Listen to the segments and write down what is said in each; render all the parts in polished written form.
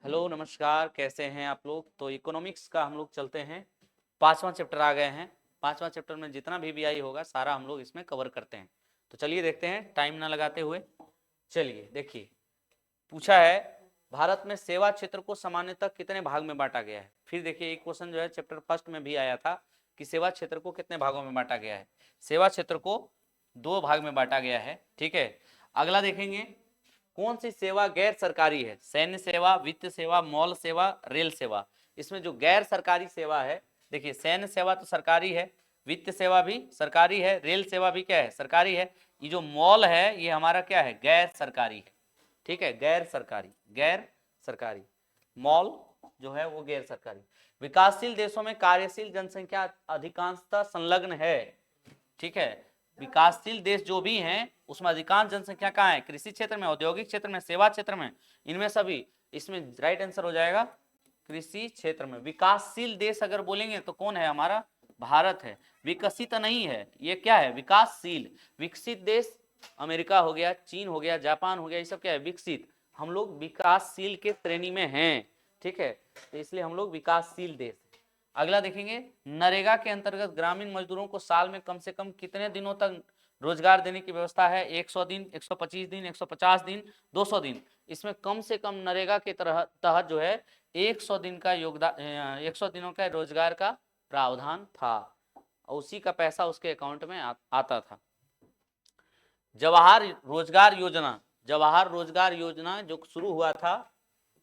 Hello नमस्कार, कैसे हैं आप लोग। तो इकोनॉमिक्स का हम लोग चलते हैं, 5वां चैप्टर आ गए हैं। 5वां चैप्टर में जितना भी आई होगा सारा हम लोग इसमें कवर करते हैं। तो चलिए देखते हैं टाइम ना लगाते हुए। चलिए देखिए, पूछा है भारत में सेवा क्षेत्र को सामान्यतः कितने भाग में बांटा गया है। फिर देखिए एक क्वेश्चन जो है चैप्टर फर्स्ट में भी आया था कि सेवा क्षेत्र को कितने भागों में बांटा गया है। सेवा क्षेत्र को 2 भाग में बांटा गया है, ठीक है। अगला देखेंगे, कौन सी सेवा गैर सरकारी है। सैन्य सेवा, वित्त सेवा, मॉल सेवा, रेल सेवा। इसमें जो गैर सरकारी सेवा है, देखिए सैन्य सेवा तो सरकारी है, वित्त सेवा भी सरकारी है, रेल सेवा भी क्या है, सरकारी है। ये जो मॉल है ये हमारा क्या है, गैर सरकारी है, ठीक है, गैर सरकारी। गैर सरकारी मॉल जो है वो गैर सरकारी। विकासशील देशों में कार्यशील जनसंख्या अधिकांशतः संलग्न है, ठीक है। विकासशील देश जो भी हैं उसमें अधिकांश जनसंख्या कहाँ है, कृषि क्षेत्र में, औद्योगिक क्षेत्र में, सेवा क्षेत्र में, इनमें सभी। इसमें राइट आंसर हो जाएगा कृषि क्षेत्र में। विकासशील देश अगर बोलेंगे तो कौन है, हमारा भारत है। विकसित नहीं है, ये क्या है, विकासशील। विकसित देश अमेरिका हो गया, चीन हो गया, जापान हो गया, ये सब क्या है, विकसित। हम लोग विकासशील के श्रेणी में हैं, ठीक है, तो इसलिए हम लोग विकासशील देश। अगला देखेंगे, नरेगा के अंतर्गत ग्रामीण मजदूरों को साल में कम से कम कितने दिनों तक रोजगार देने की व्यवस्था है। 100 दिन, 125 दिन, 150 दिन, 200 दिन। इसमें कम से कम नरेगा के तहत जो है 100 दिन का योगदान, 100 दिनों का रोजगार का प्रावधान था और उसी का पैसा उसके अकाउंट में आता था। जवाहर रोजगार योजना, जवाहर रोजगार योजना जो शुरू हुआ था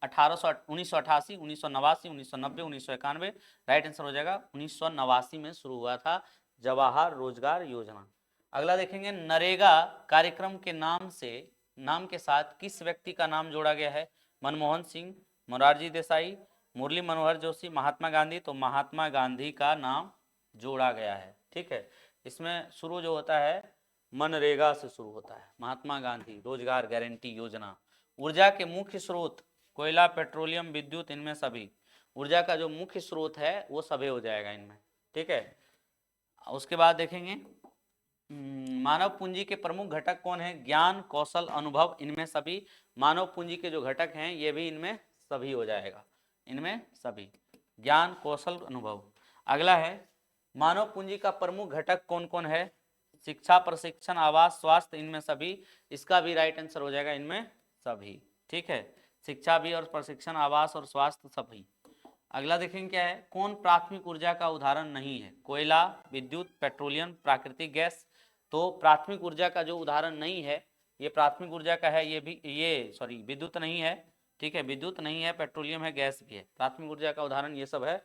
1988, 1989, 1990, 1991, राइट आंसर हो जाएगा 1989 में शुरू हुआ था जवाहर रोजगार योजना। अगला देखेंगे, नरेगा कार्यक्रम के नाम के साथ किस व्यक्ति का नाम जोड़ा गया है। मनमोहन सिंह, मोरारजी देसाई, मुरली मनोहर जोशी, महात्मा गांधी। तो महात्मा गांधी का नाम जोड़ा गया है, ठीक है। इसमें शुरू जो होता है मनरेगा से शुरू होता है, महात्मा गांधी रोजगार गारंटी योजना। ऊर्जा के मुख्य स्रोत कोयला, पेट्रोलियम, विद्युत, इनमें सभी। ऊर्जा का जो मुख्य स्रोत है वो सभी हो जाएगा इनमें, ठीक है। उसके बाद देखेंगे, मानव पूंजी के प्रमुख घटक कौन है। ज्ञान, कौशल, अनुभव, इनमें सभी। मानव पूंजी के जो घटक हैं ये भी इनमें सभी हो जाएगा, इनमें सभी, ज्ञान, कौशल, अनुभव। अगला है, मानव पूंजी का प्रमुख घटक कौन कौन है। शिक्षा, प्रशिक्षण, आवास, स्वास्थ्य, इनमें सभी। इसका भी राइट आंसर हो जाएगा इनमें सभी, ठीक है। शिक्षा भी और प्रशिक्षण, आवास और स्वास्थ्य सभी। अगला देखेंगे क्या है, कौन प्राथमिक ऊर्जा का उदाहरण नहीं है। कोयला, विद्युत, पेट्रोलियम, प्राकृतिक गैस। तो प्राथमिक ऊर्जा का जो उदाहरण नहीं है ये प्राथमिक ऊर्जा का है, ये भी, ये सॉरी विद्युत नहीं है, ठीक है, विद्युत नहीं है, पेट्रोलियम है, गैस भी है। प्राथमिक ऊर्जा का उदाहरण ये सब है।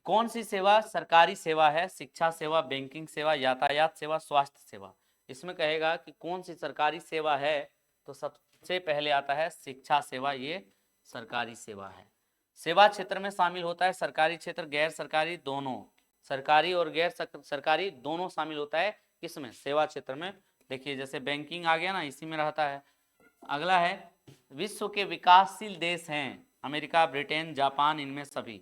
कौन सी सेवा सरकारी सेवा है। शिक्षा सेवा, बैंकिंग सेवा, यातायात सेवा, स्वास्थ्य सेवा। इसमें कहेगा कि कौन सी सरकारी सेवा है, तो सबसे पहले आता है शिक्षा सेवा, ये सरकारी सेवा है। सेवा क्षेत्र में शामिल होता है सरकारी क्षेत्र, गैर सरकारी दोनों। सरकारी और गैर सरकारी दोनों शामिल होता है किसमें, सेवा क्षेत्र में। देखिए जैसे बैंकिंग आ गया ना, इसी में रहता है। अगला है, विश्व के विकासशील देश हैं अमेरिका, ब्रिटेन, जापान, इनमें सभी।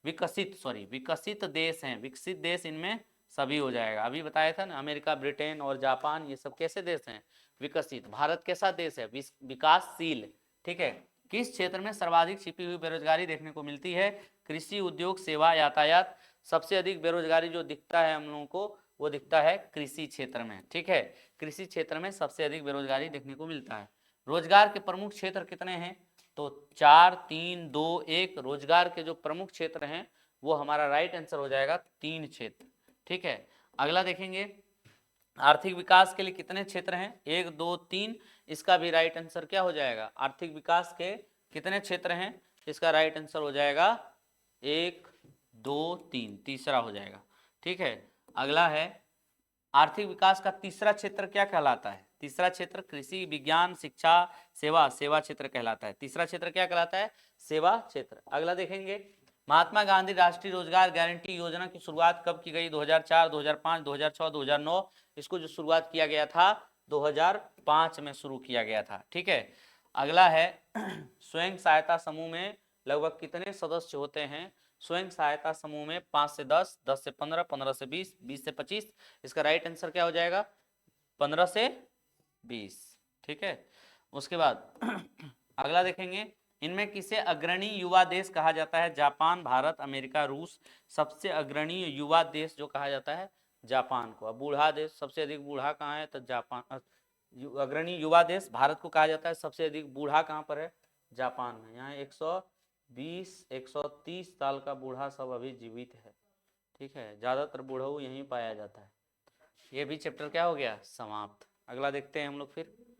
विकसित देश हैं, विकसित देश इनमें सभी हो जाएगा। अभी बताया था ना, अमेरिका, ब्रिटेन और जापान ये सब कैसे देश हैं, विकसित। भारत कैसा देश है, विकासशील, ठीक है। किस क्षेत्र में सर्वाधिक छिपी हुई बेरोजगारी देखने को मिलती है। कृषि, उद्योग, सेवा, यातायात। सबसे अधिक बेरोजगारी जो दिखता है हम लोगों को वो दिखता है कृषि क्षेत्र में, ठीक है। कृषि क्षेत्र में सबसे अधिक बेरोजगारी देखने को मिलता है। रोजगार के प्रमुख क्षेत्र कितने हैं, तो 4, 3, 2, 1। रोजगार के जो प्रमुख क्षेत्र हैं वो हमारा राइट आंसर हो जाएगा 3 क्षेत्र, ठीक है। अगला देखेंगे, आर्थिक विकास के लिए कितने क्षेत्र हैं, 1, 2, 3। इसका भी राइट आंसर क्या हो जाएगा, आर्थिक विकास के कितने क्षेत्र हैं, इसका राइट आंसर हो जाएगा 1, 2, 3, तीसरा हो जाएगा, ठीक है। अगला है, आर्थिक विकास का तीसरा क्षेत्र क्या कहलाता है। तीसरा क्षेत्र कृषि, विज्ञान, शिक्षा, सेवा, सेवा क्षेत्र कहलाता है। तीसरा क्षेत्र क्या कहलाता है, सेवा क्षेत्र। अगला देखेंगे, महात्मा गांधी राष्ट्रीय रोजगार गारंटी योजना की शुरुआत कब की गई। 2004, 2005, 2006, 2009। इसको जो शुरुआत किया गया था 2005 में शुरू किया गया था, ठीक है। अगला है, स्वयं सहायता समूह में लगभग कितने सदस्य होते हैं। स्वयं सहायता समूह में 5 से 10, 10 से 15, 15 से 20, 20 से 25। इसका राइट आंसर क्या हो जाएगा, 15 से 20, ठीक है। उसके बाद अगला देखेंगे, इनमें किसे अग्रणी युवा देश कहा जाता है? जापान, भारत, अमेरिका, रूस। सबसे अग्रणी युवा देश जो कहा जाता है जापान को। अब बूढ़ा देश सबसे अधिक बूढ़ा कहाँ है? तो जापान। अग्रणी युवा देश भारत को कहा जाता है, सबसे अधिक बूढ़ा कहाँ पर है? जापान में। यहाँ 120 130 साल का बूढ़ा सब अभी जीवित है। ठीक है, ज्यादातर बूढ़ा यहीं पाया जाता है। ये भी चैप्टर क्या हो गया? समाप्त। अगला देखते हैं हम लोग फिर।